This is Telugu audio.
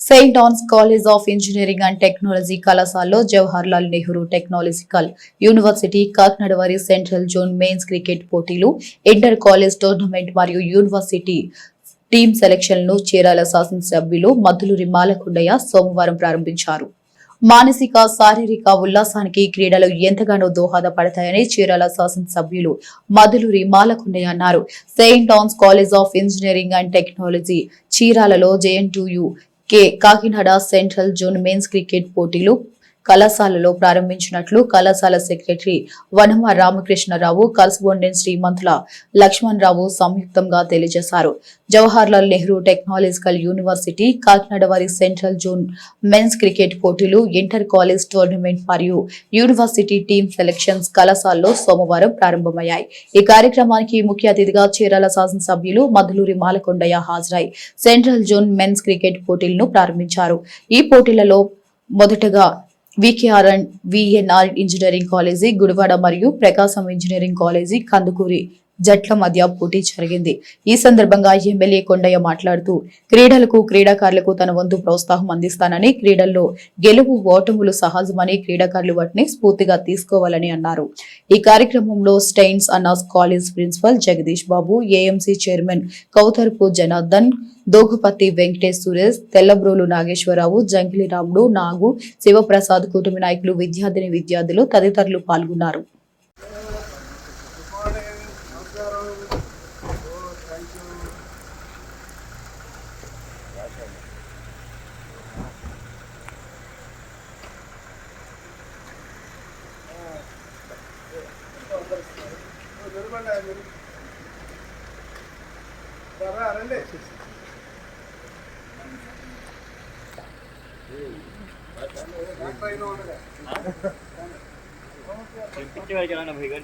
Saint Ann's college of engineering and technology కళాశాలలో జవహర్లాల్ నెహ్రూ టెక్నాలజికల్ యూనివర్సిటీ కాకినాడ వారి సెంట్రల్ జోన్ మెయిన్స్ క్రికెట్ పోటీలు, ఇంటర్ కాలేజ్ టోర్నమెంట్ మరియు యూనివర్సిటీ టీమ్ సెలక్షన్లను చీరాల శాసనసభ్యులు మద్దులూరి మాలకొండయ్య సోమవారం ప్రారంభించారు. మానసిక, శారీరక ఉల్లాసానికి క్రీడలు ఎంతగానో దోహదపడతాయని చీరాల శాసనసభ్యులు మద్దులూరి మాలకొండయ్య అన్నారు. Saint Ann's college of engineering and technology చీరాలలో JN2U Kakinada central zone mains cricket పోటీలు కళాశాలలో ప్రారంభించినట్లు కళాశాల సెక్రటరీ వనమ రామకృష్ణరావు, కరస్పాండెంట్ శ్రీమంతుల లక్ష్మణరావు సంయుక్తంగా తెలియజేశారు. జవహర్లాల్ నెహ్రూ టెక్నాలజికల్ యూనివర్సిటీ కాకినాడ వారి సెంట్రల్ జోన్ మెన్స్ క్రికెట్ పోటీలు, ఇంటర్ కాలేజ్ టోర్నమెంట్ మరియు యూనివర్సిటీ టీమ్ సెలక్షన్స్ కళాశాలలో సోమవారం ప్రారంభమయ్యాయి. ఈ కార్యక్రమానికి ముఖ్య అతిథిగా చీరాల శాసనసభ్యులు మద్దులూరి మాలకొండయ్య హాజరై సెంట్రల్ జోన్ మెన్స్ క్రికెట్ పోటీలను ప్రారంభించారు. ఈ పోటీలలో మొదటగా VKR and VNR engineering college Gudivada మరియు ప్రకాశం ఇంజనీరింగ్ కాలేజీ కందుకూరి జట్ల మధ్య పోటీ జరిగింది. ఈ సందర్భంగా ఎమ్మెల్యే కొండయ్య మాట్లాడుతూ క్రీడలకు, క్రీడాకారులకు తన వంతు ప్రోత్సాహం అందిస్తానని, క్రీడల్లో గెలుపు ఓటములు సహజమని, క్రీడాకారులు వాటిని స్ఫూర్తిగా తీసుకోవాలని అన్నారు. ఈ కార్యక్రమంలో స్టెయిన్స్ అన్నాస్ కాలేజ్ ప్రిన్సిపల్ జగదీష్ బాబు, AMC చైర్మన్ కౌతర్పు జనార్దన్, దోగుపత్తి వెంకటేష్ సురేష్, తెల్లబ్రోలు నాగేశ్వరరావు, జంగిలి రాముడు, నాగు, శివప్రసాద్, కూటమి నాయకులు, విద్యార్థులు తదితరులు పాల్గొన్నారు. भिगा